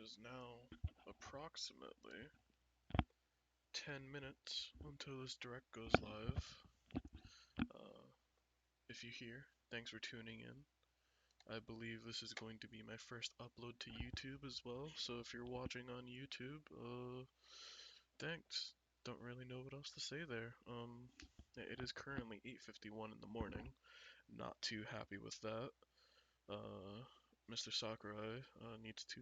is now approximately 10 minutes until this direct goes live. If you hear, thanks for tuning in. I believe this is going to be my first upload to YouTube as well, so if you're watching on YouTube, thanks. Don't really know what else to say there. It is currently 8:51 in the morning. Not too happy with that. Mr. Sakurai needs to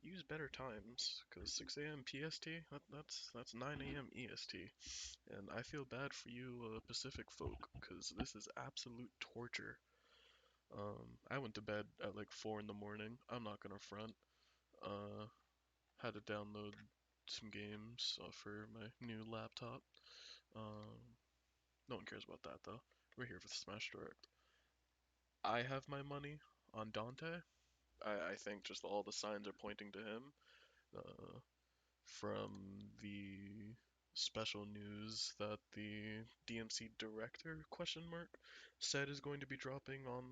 use better times, because 6 a.m. PST, that's 9 a.m. EST, and I feel bad for you Pacific folk, because this is absolute torture. I went to bed at like 4 in the morning. I'm not gonna front. Uh, had to download some games for my new laptop. Um, no one cares about that though. We're here for the Smash Direct. I have my money on Dante. I think just all the signs are pointing to him. Uh, from the special news that the DMC director question mark said is going to be dropping on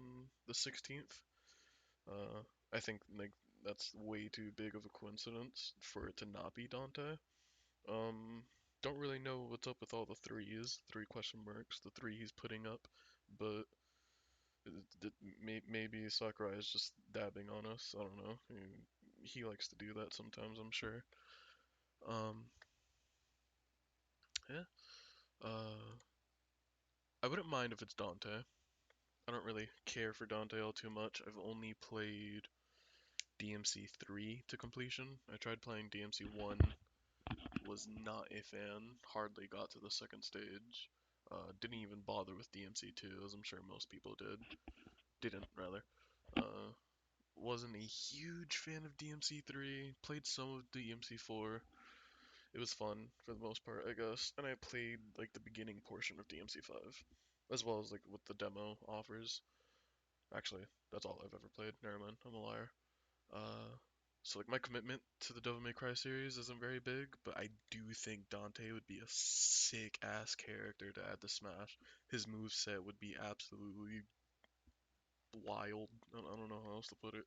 the 16th. I think like that's way too big of a coincidence for it to not be Dante. Um, don't really know what's up with all the threes, three question marks, the three he's putting up, but maybe Sakurai is just dabbing on us. I don't know. He likes to do that sometimes, I'm sure. Um, yeah. Uh, I wouldn't mind if it's Dante. I don't really care for Dante all too much. I've only played DMC 3 to completion. I tried playing DMC 1, was not a fan, hardly got to the second stage. Didn't even bother with DMC 2, as I'm sure most people did. Didn't, rather. Uh, wasn't a huge fan of DMC 3, played some of DMC 4. It was fun for the most part, I guess. And I played like the beginning portion of DMC 5, as well as like what the demo offers. Actually, that's all I've ever played. Never mind, I'm a liar. Uh, so like my commitment to the Devil May Cry series isn't very big, but I do think Dante would be a sick ass character to add to Smash. His move set would be absolutely wild. I don't know how else to put it.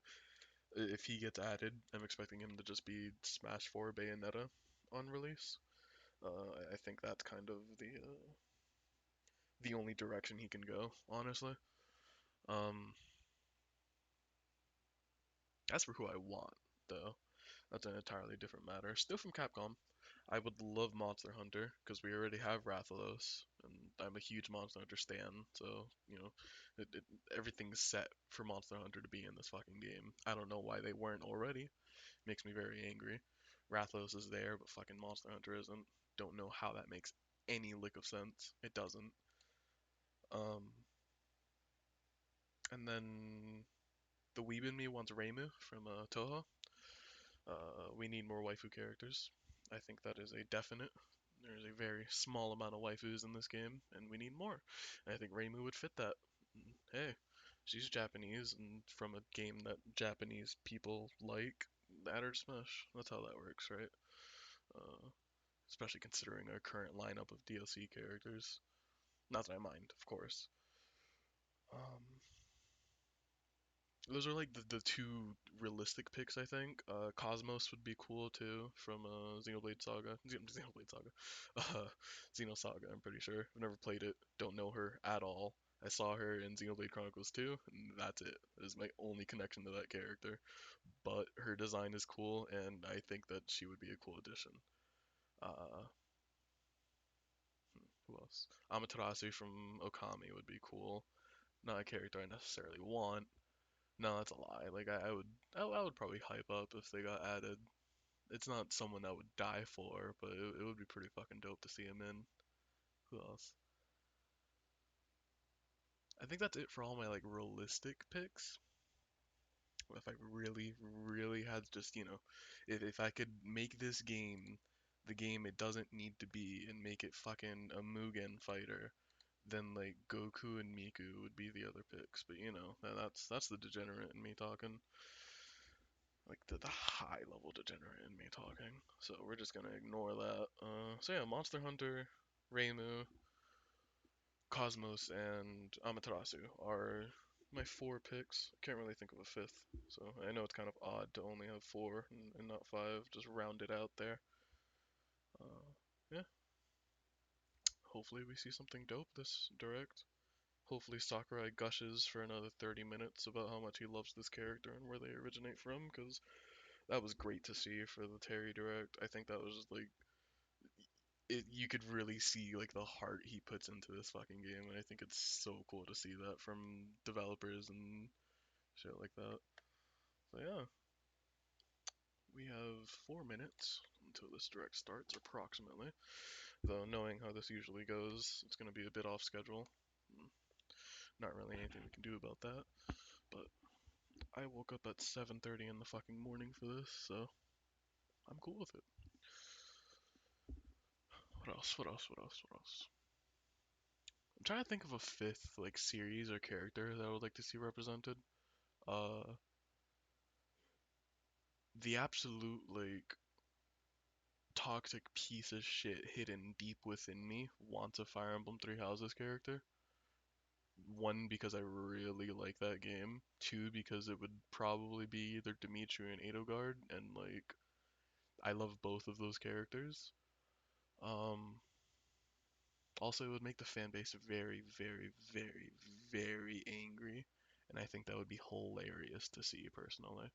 If he gets added, I'm expecting him to just be Smash 4 Bayonetta on release. I think that's kind of the only direction he can go, honestly. Um, as for who I want, though, that's an entirely different matter. Still from Capcom, I would love Monster Hunter because we already have Rathalos, and I'm a huge Monster Hunter stan. So it, it, everything's set for Monster Hunter to be in this fucking game. I don't know why they weren't already. Makes me very angry. Rathalos is there, but fucking Monster Hunter isn't. Don't know how that makes any lick of sense. It doesn't. Um, and then the weeb in me wants Reimu from Toho. We need more waifu characters. I think that is a definite. There's a very small amount of waifus in this game, and we need more. And I think Reimu would fit that. Hey, she's Japanese, and from a game that Japanese people like, add her to Smash. That's how that works, right? Uh, Especially considering our current lineup of DLC characters. Not that I mind, of course. Um, those are like the two realistic picks, I think. Cosmos would be cool too from Xenoblade Saga. Xenoblade Saga. Uh, Xenosaga, I'm pretty sure. I've never played it. Don't know her at all. I saw her in Xenoblade Chronicles 2, and that's it. That is my only connection to that character. But her design is cool, and I think that she would be a cool addition. Uh, who else? Amaterasu from Okami would be cool. Not a character I necessarily want. No, that's a lie. Like I would probably hype up if they got added. It's not someone I would die for, but it would be pretty fucking dope to see him in. Who else? I think that's it for all my like realistic picks. If I really, really had just if I could make this game the game it doesn't need to be and make it fucking a Mugen fighter, then like Goku and Miku would be the other picks. But that's the degenerate in me talking. Like the high level degenerate in me talking. So we're just gonna ignore that. So yeah, Monster Hunter, Reimu, Cosmos, and Amaterasu are my 4 picks. Can't really think of a fifth, so I know it's kind of odd to only have 4 and not 5. Just round it out there. Yeah. Hopefully we see something dope this direct. Hopefully Sakurai gushes for another 30 minutes about how much he loves this character and where they originate from, because that was great to see for the Terry direct. I think that was just like you could really see like the heart he puts into this fucking game, and I think it's so cool to see that from developers and shit like that. So yeah, we have 4 minutes until this direct starts, approximately. Though knowing how this usually goes, it's gonna be a bit off schedule. Not really anything we can do about that. But I woke up at 7:30 in the fucking morning for this, so I'm cool with it. What else? What else? What else? What else? I'm trying to think of a fifth like series or character that I would like to see represented. Uh, the absolute like toxic piece of shit hidden deep within me wants a Fire Emblem Three Houses character. One, because I really like that game. Two, because it would probably be either Dmitri and Edelgard, and like I love both of those characters. Um, Also, it would make the fan base very, very, very, very angry, and I think that would be hilarious to see personally.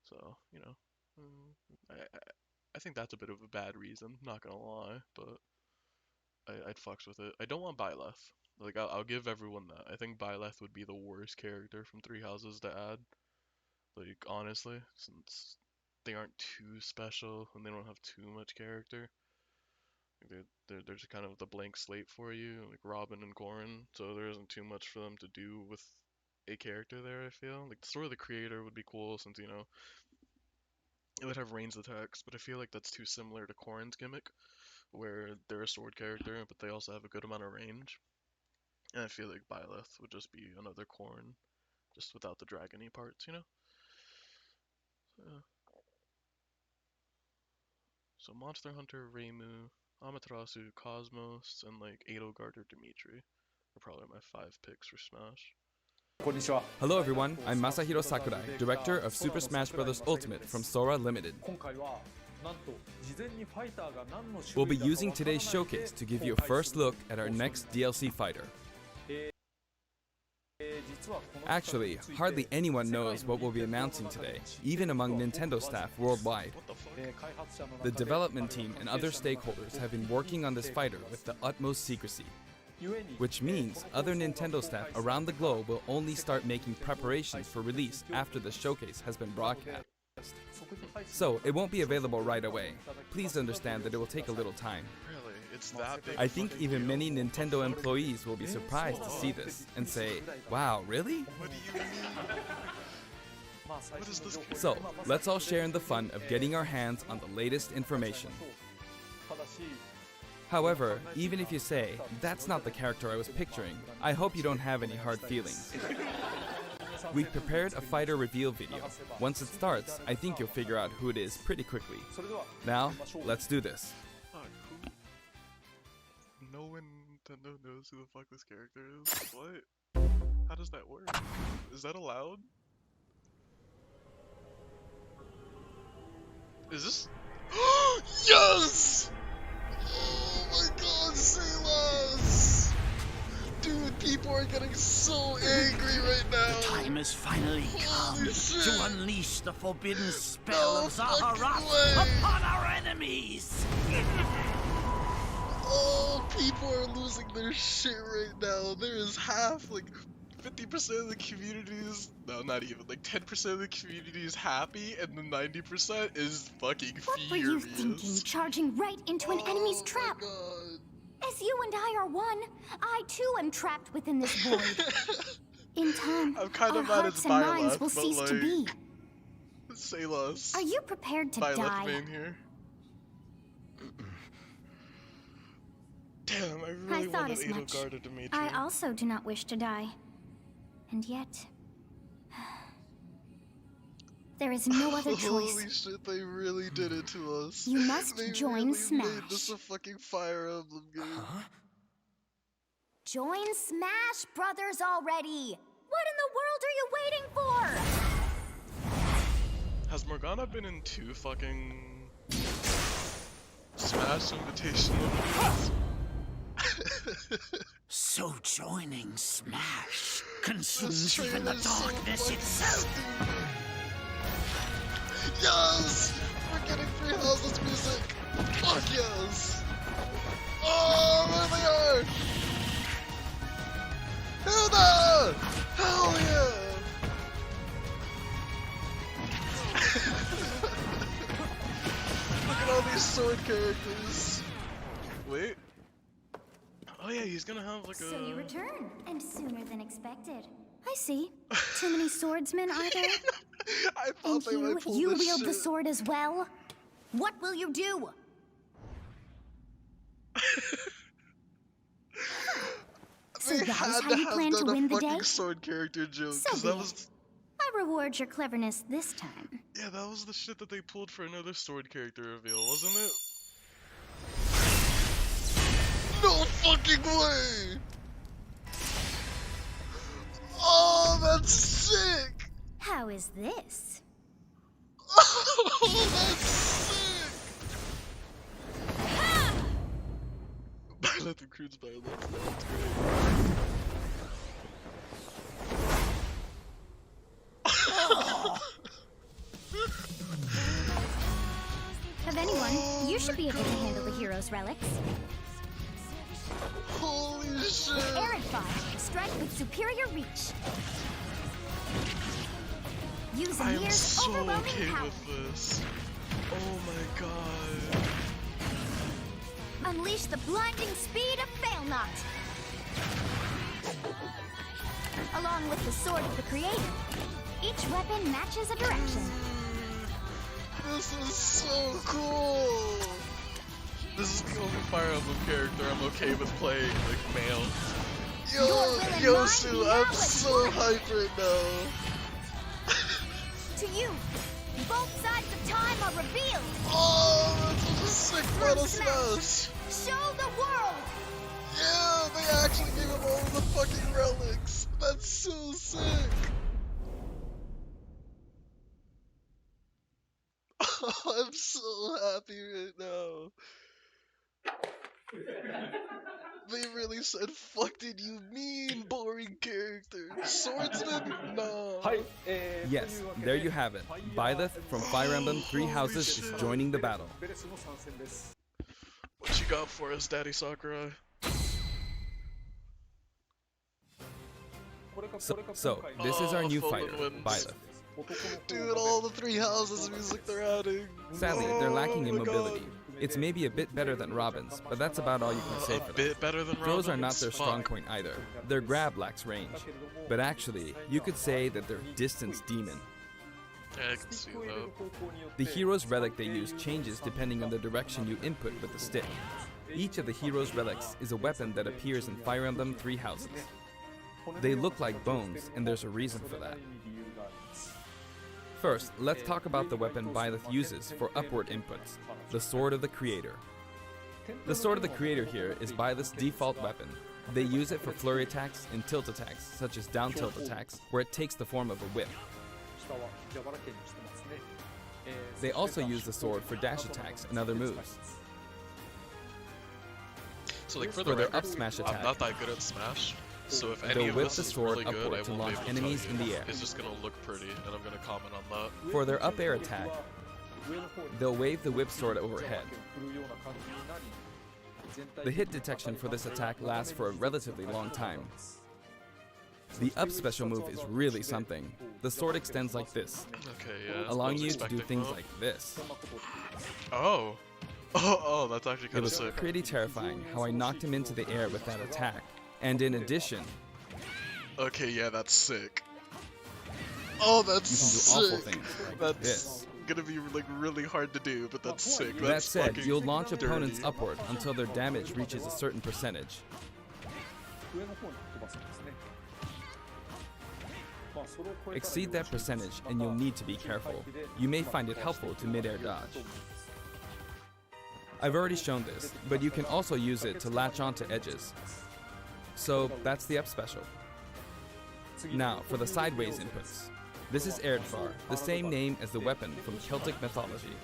So, I think that's a bit of a bad reason, not gonna lie, but I'd fucks with it. I don't want Byleth. Like, I'll give everyone that. I think Byleth would be the worst character from Three Houses to add. Like, honestly, since they aren't too special and they don't have too much character. They're just kind of the blank slate for you, like Robin and Goran, so there isn't too much for them to do with a character there, I feel. Like, the story of the creator would be cool since, it would have ranged attacks, but I feel like that's too similar to Corrin's gimmick, where they're a sword character, but they also have a good amount of range. And I feel like Byleth would just be another Corrin, just without the dragony parts. So Monster Hunter, Reimu, Amaterasu, Cosmos, and like Edelgard or Dmitri are probably my 5 picks for Smash. Hello everyone, I'm Masahiro Sakurai, director of Super Smash Bros. Ultimate from Sora Limited. We'll be using today's showcase to give you a first look at our next DLC fighter. Actually, hardly anyone knows what we'll be announcing today, even among Nintendo staff worldwide. The development team and other stakeholders have been working on this fighter with the utmost secrecy, which means other Nintendo staff around the globe will only start making preparations for release after the showcase has been broadcast. So, it won't be available right away. Please understand that it will take a little time. Really? It's that big? I think even many Nintendo employees will be surprised to see this and say, wow, really? What do you mean? What is this? So, let's all share in the fun of getting our hands on the latest information. However, even if you say, that's not the character I was picturing, I hope you don't have any hard feelings. We've prepared a fighter reveal video. Once it starts, I think you'll figure out who it is pretty quickly. Now, let's do this. Fuck, who? No one Nintendo knows who the fuck this character is? What? How does that work? Is that allowed? Is this? Yes! Oh my god, Silas! Dude, people are getting so angry right now. The time has finally come to unleash the forbidden spell No of Zaharat fucking way. upon our enemies! Oh, people are losing their shit right now. There is half, like, 50% of the community is, no, not even, like 10% of the community is happy, and the 90% is fucking furious. What were you thinking, charging right into an enemy's trap? Oh my god. As you and I are one, I too am trapped within this void. In time, I'm kind our of mad hearts it's and minds Byleth, will but cease to like, be. say less. Are you prepared to Byleth die? main here. Damn, I I really thought wanted as much. Edelgard or Dmitri. I also do not wish to die. And yet... there is no other Holy choice. shit, they really did it to us. You must They join really Smash. made this a fucking Fire Emblem game. Join Smash Brothers already! What in the world are you waiting for? Has Morgana been in 2 fucking Smash Invitational? So joining Smash consumes even the darkness itself. Yes! We're getting Three Houses music! Fuck yes! Oh, there they are! Hilda! Hell yeah! Look at all these sword characters. Wait. Oh yeah, he's gonna have like a... So you return, and sooner than expected. I see. Too many swordsmen, are there? I thought And they might pull you this wield shit. the sword as well? What will you do? So They that is had how to you have plan to done a win the fucking day? sword character joke, So cause be that it. was... I reward your cleverness this time. Yeah, that was the shit that they pulled for another sword character reveal, wasn't it? No fucking way! Oh, that's sick! How is this? Oh, that's sick! Byleth recruits Byleth, that's great. Of anyone, you should be able to handle the hero's relics. Holy shit! Arid fire, strike with superior reach. Use I am Amir's so overwhelming okay power. with this. Oh my god. Unleash the blinding speed of Failnaught. Along with the sword of the creator, each weapon matches a direction. This is so cool! This is the only Fire Emblem character I'm okay with playing, like, male. Yo, Your will and Yosu, mine I'm now so at one. hyped right now. To you, both sides of time are revealed. Oh, that's such a sick Through Final Smash. Smash! Show the world. Yeah, they actually gave him all of the fucking relics! That's so sick! Oh, I'm so happy right now. They really said, fuck did you mean, boring character? Swordsman? No. Yes, there you have it. Byleth from Fire Emblem Three Houses is joining the battle. What you got for us, Daddy Sakurai? So this is our new Fallen fighter, Winds. Byleth. Dude, all the Three Houses music they're adding. Sadly, they're lacking in Oh my God. mobility. It's maybe a bit better than Robin's, but that's about all you can say A for them. bit better than Throws are not Robin's? their strong Fuck. point either. Their grab lacks range. But actually, you could say that they're distance demon. Yeah, I can see that. The hero's relic they use changes depending on the direction you input with the stick. Each of the hero's relics is a weapon that appears in Fire Emblem Three Houses. They look like bones, and there's a reason for that. First, let's talk about the weapon Byleth uses for upward inputs, the Sword of the Creator. The Sword of the Creator here is Byleth's default weapon. They use it for flurry attacks and tilt attacks, such as down tilt attacks, where it takes the form of a whip. They also use the sword for dash attacks and other moves. So like for For their record, up smash I'm attack, not that good at Smash. So if any they'll of whip this the is sword really good, upward I to won't launch be able to enemies tell in you. the air. It's just gonna look pretty, and I'm gonna comment on that. For their up air attack, they'll wave the whip sword overhead. The hit detection for this attack lasts for a relatively long time. The up special move is really something. The sword extends like this, Okay, yeah. allowing I was you to do expecting things that. like this. Oh. Oh, that's actually It kind of was sick. pretty terrifying how I knocked him into the air with that attack. And in addition, Okay, yeah, that's sick. Oh, that's you can do awful sick. things like That's this. gonna be like really hard to do, but that's sick. That That's said, fucking you'll launch dirty. opponents upward until their damage reaches a certain percentage. Exceed that percentage and you'll need to be careful. You may find it helpful to mid-air dodge. I've already shown this, but you can also use it to latch onto edges. So that's the up special. Now, for the sideways inputs. This is Edelgard, the same name as the weapon from Celtic mythology.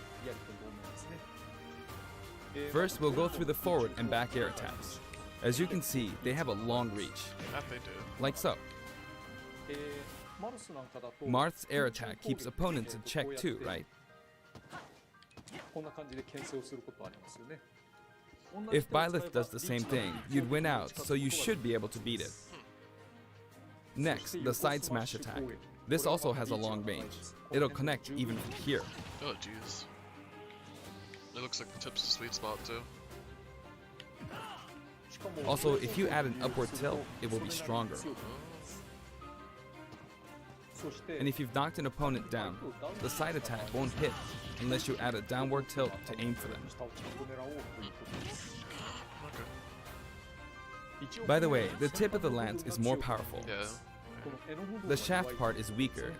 First, we'll go through the forward and back air attacks. As you can see, they have a long reach, That they do. like so. Marth's air attack keeps opponents in check too, right? If Byleth does the same thing, you'd win out, so you should be able to beat it. Next, the side smash attack. This also has a long range. It'll connect even from here. Oh jeez. It looks like the tip's a sweet spot too. Also, if you add an upward tilt, it will be stronger. And if you've knocked an opponent down, the side attack won't hit unless you add a downward tilt to aim for them. By the way, the tip of the lance is more powerful. Yeah. The shaft part is weaker,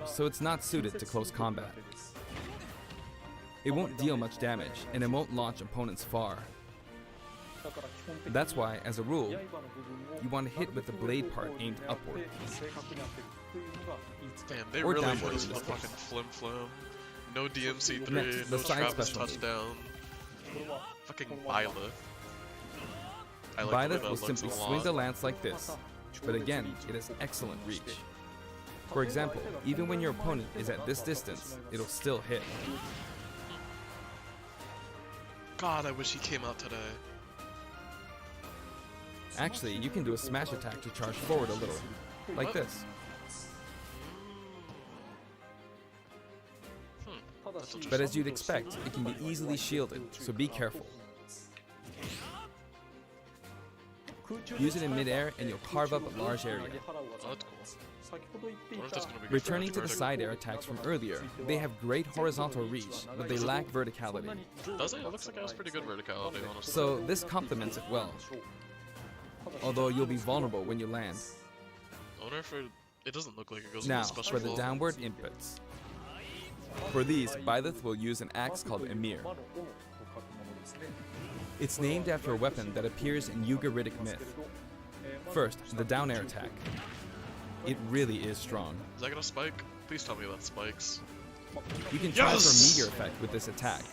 so it's not suited to close combat. It won't deal much damage, and it won't launch opponents far. That's why, as a rule, you want to hit with the blade part aimed upward. Damn, they Or really downward. used the fucking flim. No DMC3, Next, the no side Travis specialty. touchdown. Fucking Byleth. I like the way Byleth that will looks simply a swing lot. the lance like this, but again, it has excellent reach. For example, even when your opponent is at this distance, it'll still hit. God, I wish he came out today. Actually, you can do a smash attack to charge forward a little, like this. That's But as you'd expect, it can be easily shielded, so be careful. Use it in midair and you'll carve up a large area. Oh, that's cool. I wonder if that's gonna be good Returning for to the vertical. side air attacks from earlier, they have great horizontal reach, but they lack verticality. Does it? It looks like it has pretty good verticality, honestly. So this complements it well. Although you'll be vulnerable when you land. I wonder if it doesn't look like it goes Now, with the special for the flow. downward inputs. For these, Byleth will use an axe called Emir. It's named after a weapon that appears in Ugaritic myth. First, the down air attack. It really is strong. Is that gonna spike? Please tell me that spikes. You can try for a Yes! meteor effect with this attack.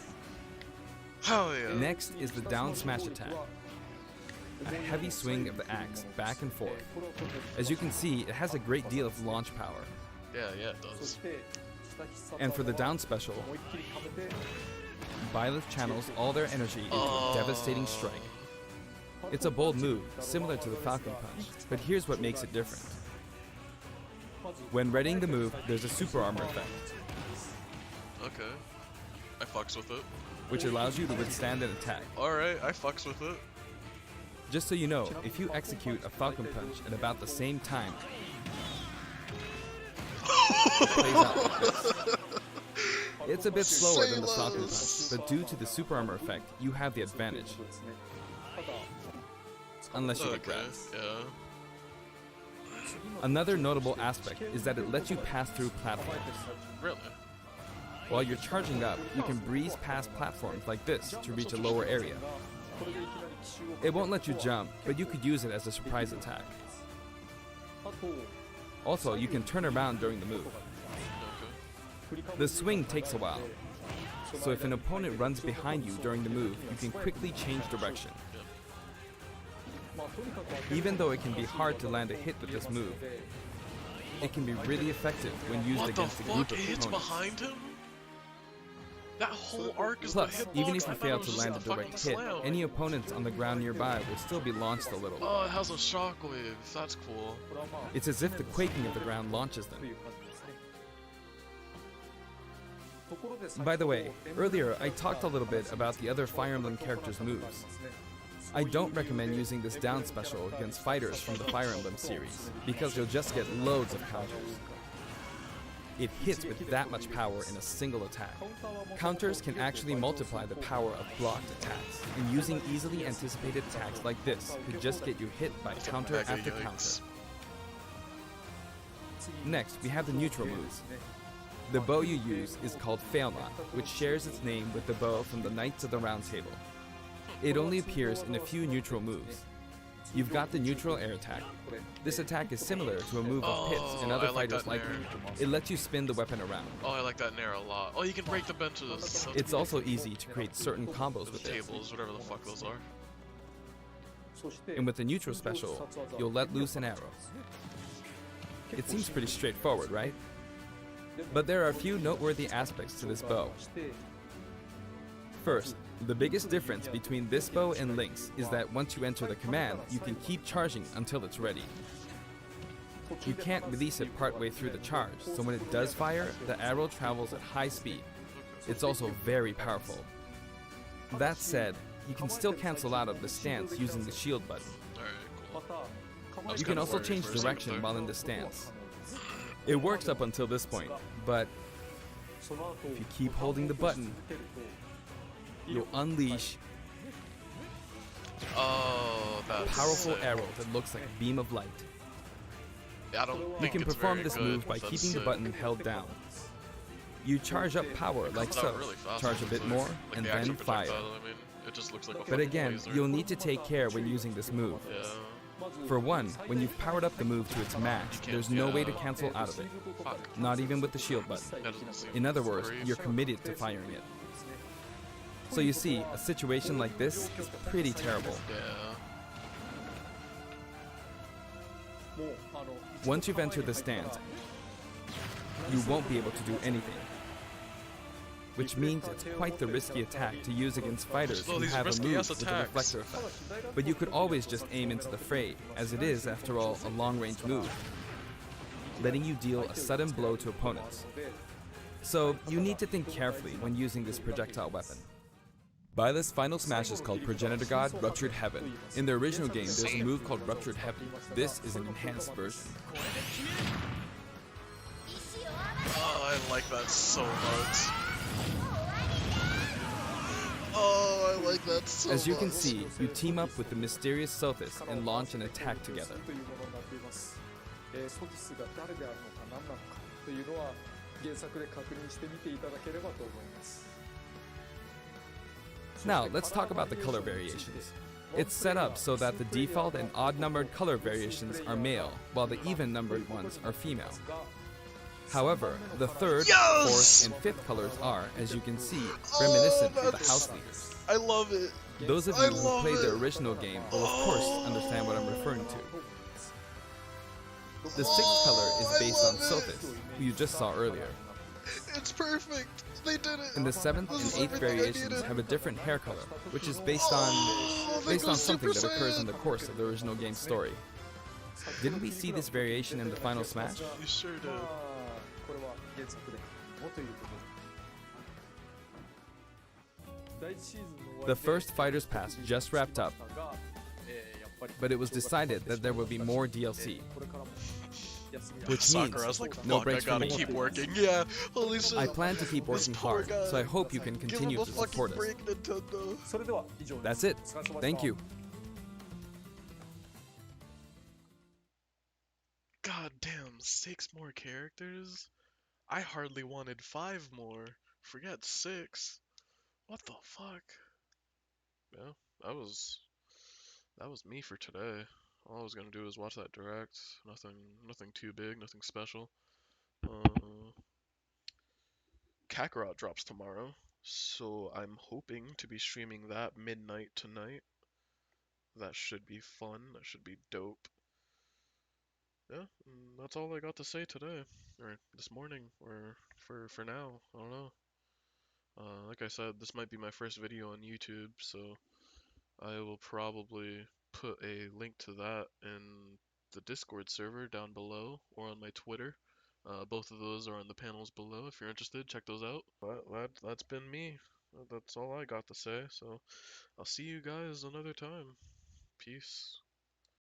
Hell yeah. Next is the down smash attack. A heavy swing of the axe back and forth. As you can see, it has a great deal of launch power. Yeah, it does. And for the down special, Byleth channels all their energy into a devastating strike. It's a bold move, similar to the Falcon Punch, but here's what makes it different. When readying the move, there's a super armor effect, Okay. I fucks with it. which allows you to withstand an attack. Alright, I fucks with it. Just so you know, if you execute a Falcon Punch at about the same time, it plays out like this. It's a bit slower than the Falcon Punch, but due to the super armor effect, you have the advantage. Unless you get Okay, grabbed. yeah. Another notable aspect is that it lets you pass through platforms. Really? While you're charging up, you can breeze past platforms like this to reach a lower area. It won't let you jump, but you could use it as a surprise attack. Also, you can turn around during the move. Okay. The swing takes a while, so if an opponent runs behind you during the move, you can quickly change direction. Even though it can be hard to land a hit with this move, it can be really effective when used What the against a group fuck? of It hits opponents. behind him? That whole arc is Plus, the even hitbox? if you I thought fail it was to just land a fucking direct hit, slam. any opponents on the ground nearby will still be launched a little. Oh, it has a shockwave. That's cool. It's as if the quaking of the ground launches them. By the way, earlier I talked a little bit about the other Fire Emblem characters' moves. I don't recommend using this down special against fighters from the Fire Emblem series, because you'll just get loads of counters. It hits with that much power in a single attack. Counters can actually multiply the power of blocked attacks, and using easily anticipated attacks like this could just get you hit by counter Mega after yikes. counter. Next, we have the neutral moves. The bow you use is called Failnaught, which shares its name with the bow from the Knights of the Round Table. It only appears in a few neutral moves. You've got the neutral air attack. This attack is similar to a move of Pits and other I like fighters that like nair. it. It lets you spin the weapon around. Oh, I like that nair a lot. Oh, you can break the benches. That's It's cool. also easy to create certain combos with it. Tables, whatever the fuck those are. And with the neutral special, you'll let loose an arrow. It seems pretty straightforward, right? But there are a few noteworthy aspects to this bow. First, the biggest difference between this bow and Link's is that once you enter the command, you can keep charging until it's ready. You can't release it partway through the charge, so when it does fire, the arrow travels at high speed. It's also very powerful. That said, you can still cancel out of the stance using the shield button. Alright, cool. You can also change direction while in the stance. It works up until this point, but if you keep holding the button, you'll unleash Oh, a that's powerful sick. arrow that looks like a beam of light. I don't You think can it's perform very this good, move by but that's keeping the sick. button held down. You charge up power like Comes out so, really fast, charge a it bit looks more, like and the then actual fire. projectile, I mean, it just looks like a But fucking again, laser. you'll need to take care when using this move. Yeah. For one, when you've powered up the move to its max, there's no way to cancel out of it, Fuck. not even with the shield button. That doesn't seem In other words, great. you're committed to firing it. So you see, a situation like this is pretty terrible. Yeah. Once you've entered the stance, you won't be able to do anything. Which means it's quite the risky attack to use against fighters Oh, who these have a move risky-ass with a attacks. reflector effect. But you could always just aim into the fray, as it is, after all, a long-range move, letting you deal a sudden blow to opponents. So you need to think carefully when using this projectile weapon. Byleth's final smash is called Progenitor God Ruptured Heaven. In the original game, there's a move called Ruptured Heaven. This is an enhanced version. Oh, I like that so much. Oh, I like that so much. As you can see, you team up with the mysterious Sothis and launch an attack together. Now, let's talk about the color variations. It's set up so that the default and odd-numbered color variations are male, while the even-numbered ones are female. However, the third, fourth, and fifth colors are, as you can see, reminiscent of the house leaders. I love it. Those of I you who love played the it. original game will of course understand what I'm referring to. The sixth color is based on Sothis, who you just saw earlier. It's perfect. They did it. And the seventh This is and eighth everything I variations needed. have a different hair color, which is based on they go something that Super occurs in the Saiyan. course of the original game's story. Didn't we see this variation in the final smash? You sure did. The first Fighter's Pass just wrapped up, but it was decided that there will be more DLC. Which means Sakura's like, no fuck, I breaks for gotta me. keep working. Yeah, holy shit. I plan to keep This working poor hard, guy. so I hope you can Give continue him a to fucking support us. break, Nintendo. That's it. Thank you. God damn, 6 more characters? I hardly wanted 5 more. Forget 6. What the fuck? Yeah, that was me for today. All I was gonna do is watch that direct. Nothing too big, nothing special. Kakarot drops tomorrow, so I'm hoping to be streaming that midnight tonight. That should be fun. That should be dope. Yeah, that's all I got to say today, or this morning, or for now. I don't know. Like I said, this might be my first video on YouTube, so I will probably put a link to that in the Discord server down below or on my Twitter. Both of those are on the panels below. If you're interested, check those out. But that's been me. That's all I got to say. So I'll see you guys another time. Peace.